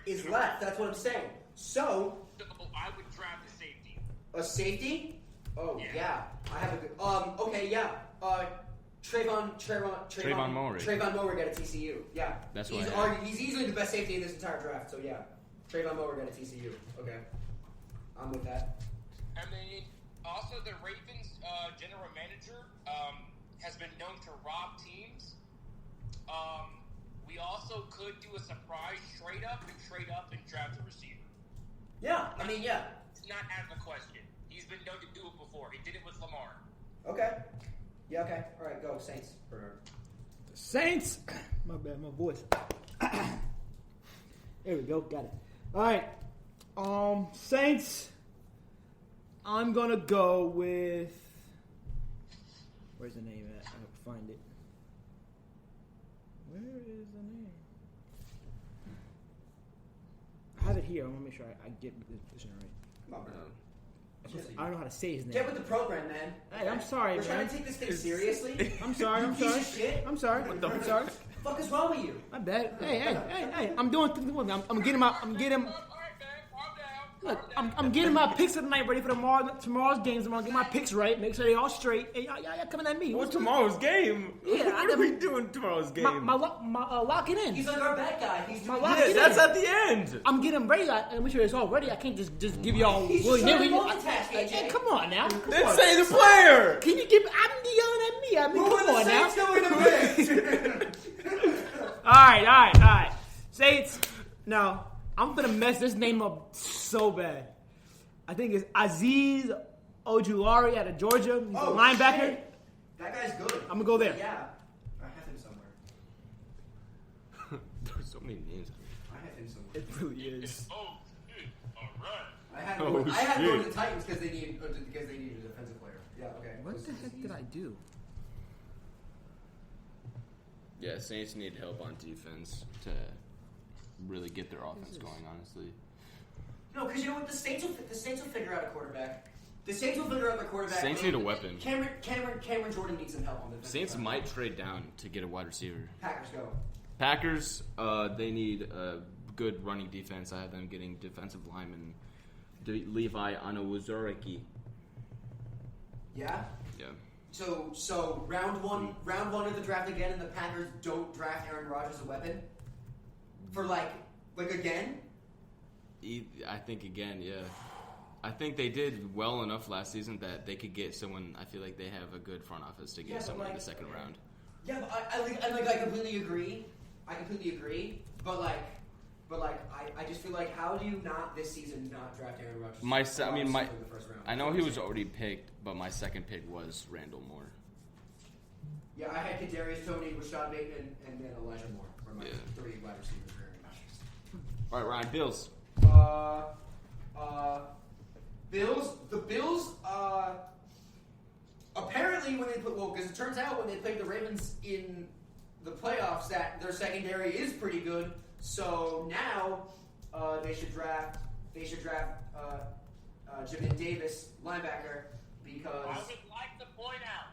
is left. That's what I'm saying. So I would draft a safety. A safety? Oh yeah. I have a good. Okay, yeah. Trayvon Mowry. Trayvon Mowry got a TCU. Yeah. That's what he's easily the best safety in this entire draft. So yeah, Trayvon Mowry got a TCU. Okay, I'm with that. I mean, also the Ravens general manager has been known to rob teams. We also could do a surprise trade up and draft a receiver. Yeah, I mean, yeah. It's not out of the question. He's been known to do it before. He did it with Lamar. Okay. Yeah, okay. All right, go, Saints. The Saints. My bad, my voice. There we go, got it. All right. Saints. I'm going to go with... Where's the name at? I have to find it. Where is the name? I have it here. I want to make sure I get this position right. I don't know how to say his name. Get with the program, man. Hey, I'm sorry, We're man. trying to take this thing seriously. I'm sorry. You piece of shit. I'm sorry. What the fuck is wrong with you? My bad. Hey. I'm doing things with me. I'm getting my. Look, I'm getting my picks of the night ready for tomorrow's games. I'm gonna get my picks right. Make sure they all straight. Hey, y'all coming at me? What's tomorrow's game? Yeah, what are we doing tomorrow's game? My lock it in. He's like our bad guy. He's my lock it in. That's at the end. I'm getting ready. I'm make sure it's all ready. I can't just give y'all willy nilly. Hey, come on now. Then say the player. Can you give? I'm yelling at me. I mean, come on now. All right. Saints. No. I'm gonna mess this name up so bad. I think it's Azeez Ojulari out of Georgia. He's a linebacker. Shit. That guy's good. I'm gonna go there. Yeah, I have him somewhere. There's so many names. I have him somewhere. It really is. All right. I had him going to the Titans because they needed a defensive player. Yeah. Okay. What the heck did I do? Yeah, Saints need help on defense to really get their offense going, honestly. No, because you know what? The Saints will figure out a quarterback. The Saints will figure out their quarterback. Saints need a weapon. Cameron Jordan needs some help on the Saints might trade down to get a wide receiver. Packers go. Packers, they need a good running defense. I have them getting defensive lineman Levi Onwuzurike. Yeah? Yeah. So round one of the draft again, and the Packers don't draft Aaron Rodgers as a weapon? For like again? I think again, yeah. I think they did well enough last season that they could get someone. I feel like they have a good front office to get someone in the second round. Yeah, but I completely agree. But I just feel like, how do you not this season not draft Aaron Rodgers? In the first round? I know he was already picked, but my second pick was Randall Moore. Yeah, I had Kadarius Toney, Rashad Bateman, and then Elijah Moore for my 3 wide receivers for Aaron Rodgers. All right, Ryan, Bills. The Bills, apparently when they because it turns out when they played the Ravens in the playoffs that their secondary is pretty good. So now they should draft Jamin Davis, linebacker, because I would like to point out.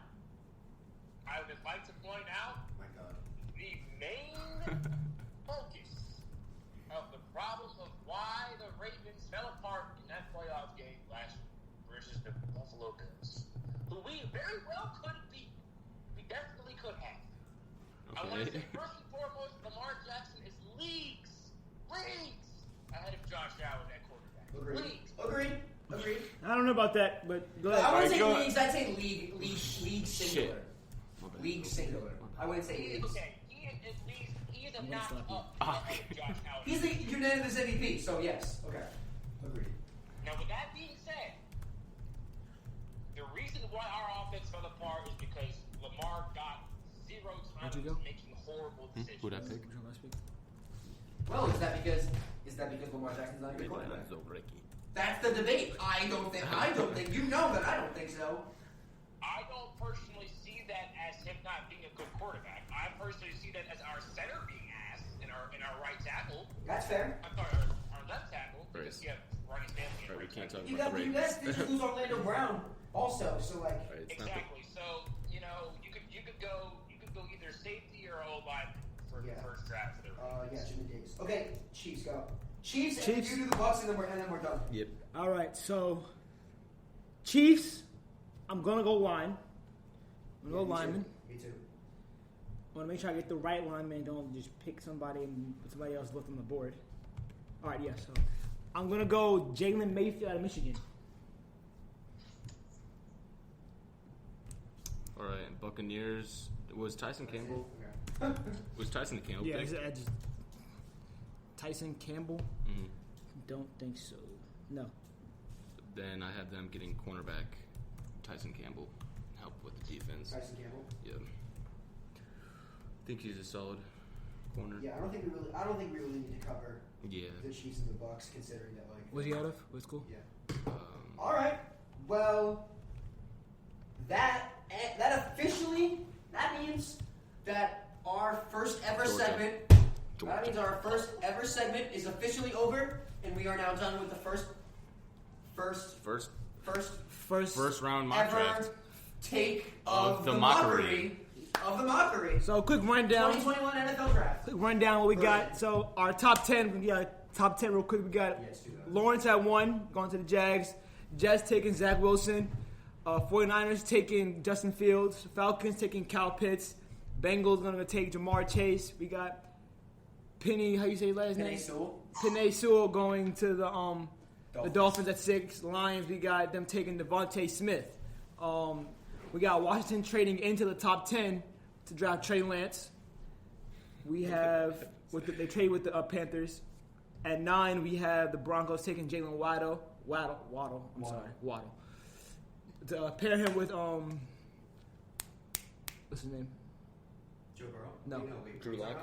My God. The main focus of the problem of why the Ravens fell apart in that playoff game last year versus the Buffalo Bills, who we very well could beat. We definitely could have. Okay. I want to say first and foremost, Lamar Jackson is leagues ahead of Josh Allen at quarterback. Agreed. I don't know about that, but go ahead. I wouldn't say leagues. I'd say league singular. Shit. League singular. I wouldn't say leagues. Okay, he is a notch up ahead of Josh Allen. He's the unanimous MVP, so yes. Okay. Agreed. Now, with that being said, the reason why our offense fell apart is because Lamar got 0 times making horrible decisions. Who'd I pick? Well, is that because Lamar Jackson's not a good quarterback? That's the debate. I don't think. You know that I don't think so. I don't personally see that as him not being a good quarterback. I personally see that as our center being ass and our right tackle. That's fair. I'm sorry, our left tackle. Because you have Ronnie Stanley. Right, we can't talk You about guys did lose Orlando Brown also, so like. Right, exactly. So you could go either safety or O line for the first draft. Yeah, Jimmy Davis. Okay, Chiefs go. Chiefs. And you do the Bucks, and then we're done. Yep. All right, so Chiefs. I'm gonna go line. I'm gonna go lineman. Me too. I want to make sure I get the right lineman. Don't just pick somebody and somebody else left on the board. All right, yeah. So I'm gonna go Jalen Mayfield out of Michigan. All right, Buccaneers. Was Tyson Campbell? Okay. Was Tyson Campbell? Yeah, picked? just Tyson Campbell. Mhm. Don't think so. No. Then I have them getting cornerback Tyson Campbell. Help with the defense. Tyson Campbell. Yeah. I think he's a solid corner. Yeah, I don't think we really need to cover Yeah. the Chiefs and the Bucks, considering that Was he out of? What school? Yeah. Um, All right. Well, that officially means that our first ever Georgia. segment. That means our first ever segment is officially over, and we are now done with the first round mock ever draft. take Of of the the mockery. mockery. So quick rundown. 2021 NFL draft. Quick rundown what we got. So our top 10. We got top 10 real quick. We got Yes, do that. Lawrence at 1, going to the Jags. Jets taking Zach Wilson. 49ers taking Justin Fields. Falcons taking Kyle Pitts. Bengals going to take Jamar Chase. We got Penny, how you say his last name? Penei Sewell. Penei Sewell going to the Dolphins at 6. Lions, we got them taking Devontae Smith. We got Washington trading into the top 10 to draft Trey Lance. We have they trade with the Panthers. At 9, we have the Broncos taking Jalen Waddle. To pair him with what's his name? Joe Burrow. No. Wait, Drew Lock.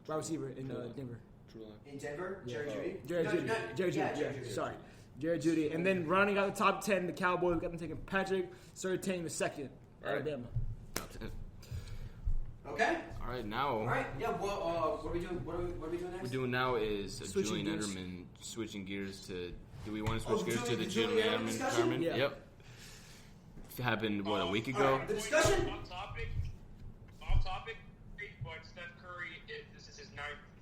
Wide receiver in Denver. True Lock. In Denver, Yeah. Jerry Jeudy. Jared Judy. Jared Judy. Yeah, sorry. Jared Judy. And then rounding out the top 10, the Cowboys got them taking Patrick Surtain the second. All right. Alabama. Okay. All right, now All right. Yeah. What are we doing? What are we doing next? we're doing now is Switching Julian gears. Edelman switching gears to. Do we want to Oh, switch gears to the Julian Julian Edelman Edelman discussion? Carmen? Yeah. Yep. It happened a week All ago. right, the discussion. Off topic, but Steph Curry, this is his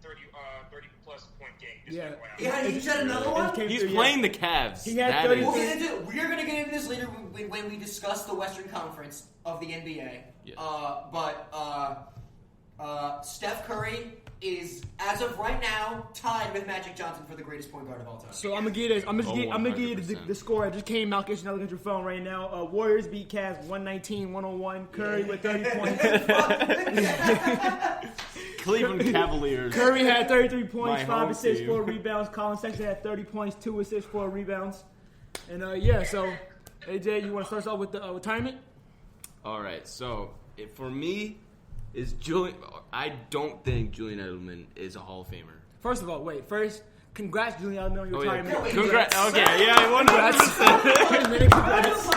30-plus point game. Just Yeah. FYI. Yeah, he said another one. Came He's through, playing the Cavs. He had That 30 is- We are gonna get into this later when we discuss the Western Conference of the NBA. Yeah. But Steph Curry is, as of right now, tied with Magic Johnson for the greatest point guard of all time. So I'm gonna give this. I'm gonna give you 100%. the score. I just came out. Get your phone right now. Warriors beat Cavs 119-101. Curry with 30 points. Cleveland Cavaliers. Curry had 33 points, My 5 home assists, team. 4 rebounds. Colin Sexton had 30 points, 2 assists, 4 rebounds. And yeah, so AJ, you want to start us off with the retirement? All right, so for me, is Julian. I don't think Julian Edelman is a Hall of Famer. First of all, congrats, Julian Edelman, on your retirement. wait, Congrats. Okay, yeah, 100%. Wait a minute, congrats.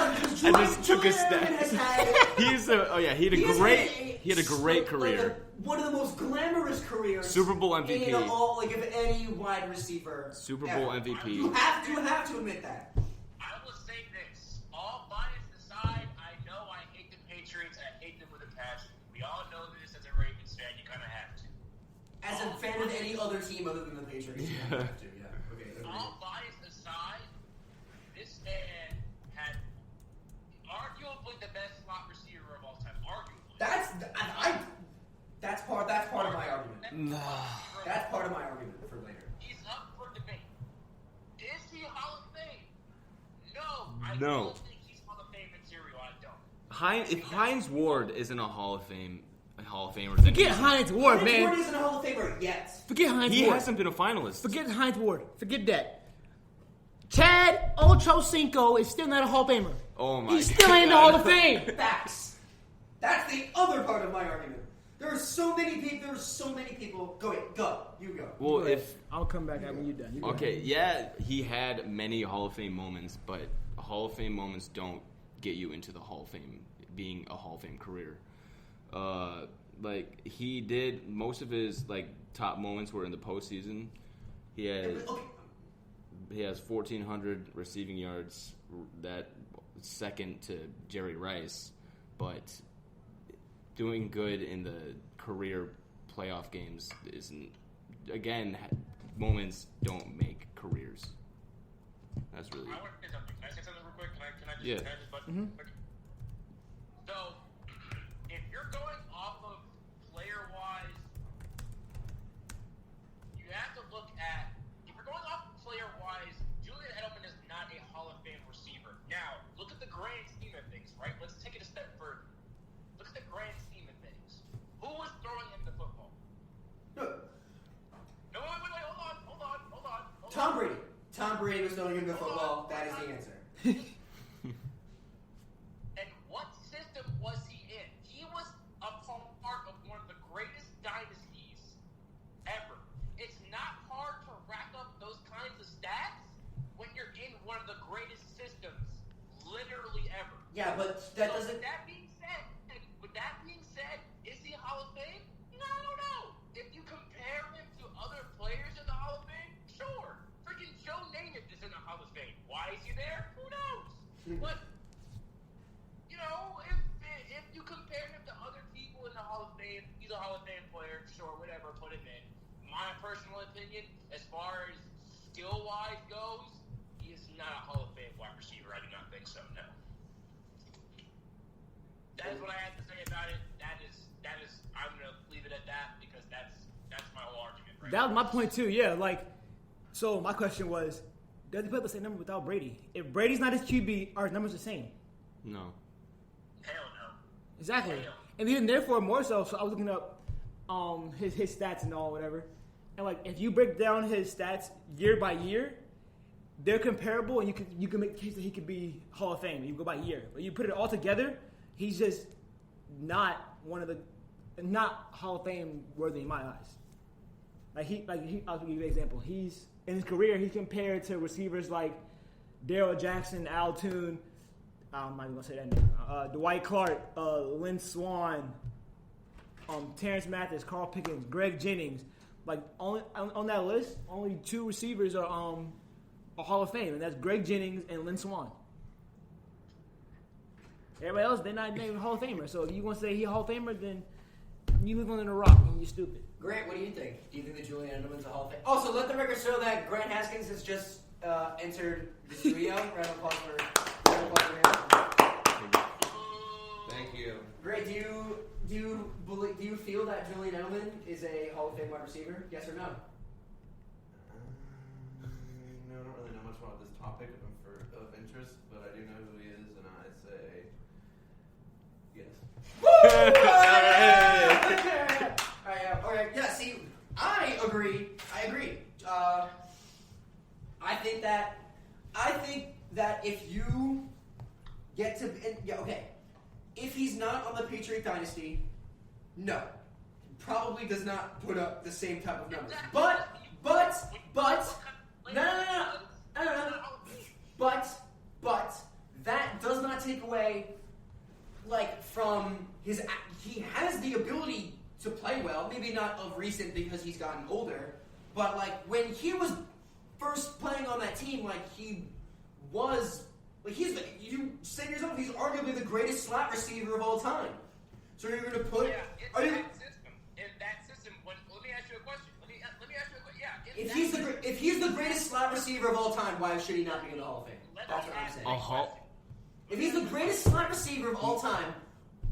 I just took a step. Has had, He had a great career. One of the most glamorous careers. Super Bowl MVP. In all, of any wide receiver. Super Bowl ever. MVP. You have to admit that. I will say this. All bias aside, I know I hate the Patriots. I hate them with a passion. We all know this as a Ravens fan. You kind of have to. As a fan of any other team other than the Patriots, you have to. Yeah. Okay. agreed. All bias aside, this man had arguably the best slot receiver of all time. Arguably. That's part of my argument. That's part of my argument for later. He's up for debate. Is he Hall of Fame? No. I No. don't think he's Hall of Fame material. I don't. If Hines Ward isn't a Hall of Famer, then Forget Hines Ward, Hines man. Ward isn't a Hall of Famer yet. Forget Hines he Ward. hasn't been a finalist. Forget Hines Ward. Forget that. Chad Ochocinco is still not a Hall of Famer. Oh my! He still ain't in the Hall of Fame. Facts. That's the other part of my argument. There are so many people. Go. You go. Well, Go ahead. if I'll come back when you're done. You go okay, ahead. yeah, he had many Hall of Fame moments, but Hall of Fame moments don't get you into the Hall of Fame, being a Hall of Fame career. Like he did most of his top moments were in the postseason. He has 1,400 receiving yards, that second to Jerry Rice, but doing good in the career playoff games isn't. Again, moments don't make careers. That's really. I want to say something. Can I say something real quick? Can I just? Yeah. Can I just button? Okay. So, if you're going off of player-wise, you have to look at. If you're going off of player-wise, Julian Edelman is not a Hall of Fame receiver. Now, look at the grand scheme of things, right? Let's take it a step further. Look at the grand scheme of things. Who was throwing him the football? No, wait, hold on. Tom Brady. Tom Brady was throwing him the football. That is the answer. And what system was he in? He was a part of one of the greatest dynasties ever. It's not hard to rack up those kinds of stats when you're in one of the greatest systems, literally ever. Yeah, but that So doesn't. With that being said, is he Hall of Fame? No. If you compare him to other players in the Hall of Fame, sure. Freaking Joe Namath is in the Hall of Fame. Why is he there? Who knows? But if you compare him to other people in the Hall of Fame, he's a Hall of Fame player. Sure, whatever, put him in. My personal opinion, as far as skill-wise goes, he is not a Hall of Fame wide receiver. I do not think so. No. That is what I have to say about it. That is. I'm gonna leave it at that because that's my whole argument. Right That was now. my point too. Yeah, so my question was, does he put the same number without Brady? If Brady's not his QB, are his numbers the same? No. Hell no. Exactly. Damn. And even therefore more so I was looking up his stats and all whatever. And if you break down his stats year by year, they're comparable and you can make the case that he could be Hall of Fame. You go by year. But you put it all together, he's just not not Hall of Fame worthy in my eyes. I'll give you an example. He's in his career he's compared to receivers like Darryl Jackson, Al Toon, I'm not even gonna say that name. Dwight Clark, Lynn Swann, Terrence Mathis, Carl Pickens, Greg Jennings. On that list, only 2 receivers are Hall of Fame, and that's Greg Jennings and Lynn Swann. Everybody else, they're not named Hall of Famer. So if you want to say he's a Hall of Famer, then you live under a rock and you're stupid. Grant, what do you think? Do you think that Julian Edelman's a Hall of Fame? Also, let the record show that Grant Haskins has just entered the studio. Round of applause for him. Thank you. Grant, do you feel that Julian Edelman is a Hall of Fame wide receiver? Yes or no? No, I don't really know much about this topic of interest, but I do know who he is, and I say yes. All right. Yeah. See, I agree. I think that if you get to, if he's not on the Patriot dynasty, no, probably does not put up the same type of numbers. But that does not take away, from his. He has the ability to play well. Maybe not of recent because he's gotten older, but when he was first playing on that team, he was. You said yourself, he's arguably the greatest slot receiver of all time. So you're going to put. In that system. Let me ask you a question. Let me ask you a question. Yeah. If he's the greatest slot receiver of all time, why should he not be in the Hall of Fame? That's what I'm saying. If he's the greatest slot receiver of all time,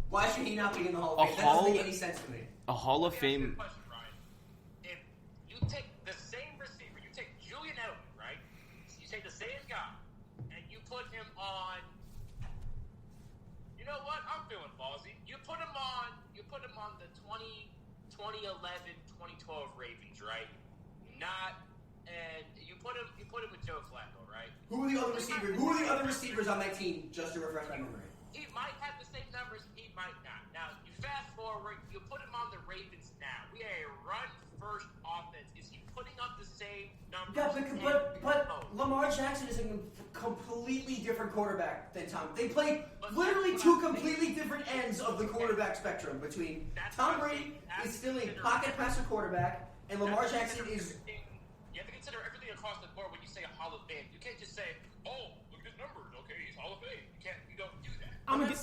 why should he not be in the Hall of Fame? That doesn't make any sense to me. A Hall of Fame. Question, Ryan. If you take the same receiver, you take Julian Edelman, right? You take the same guy, and you put him on. You know what? I'm feeling ballsy. You put him on the 2011, 2012 Ravens, right? And you put him with Joe Flacco, right? Who are the other receivers on that team? Just to refresh my memory. He might have the same numbers. He might not. Now you fast forward. You put him on the Ravens now. We are a run-first offense. Is he putting up the same numbers? Yeah, but Lamar Jackson is a completely different quarterback than Tom. They play literally 2 completely different ends of the quarterback spectrum. Between Tom Brady is still a pocket passer quarterback, and Lamar Jackson is. You have to consider everything across the board when you say a Hall of Fame. You can't just say, "Oh, look at his numbers. Okay, he's Hall of Fame." You don't do that. I'm gonna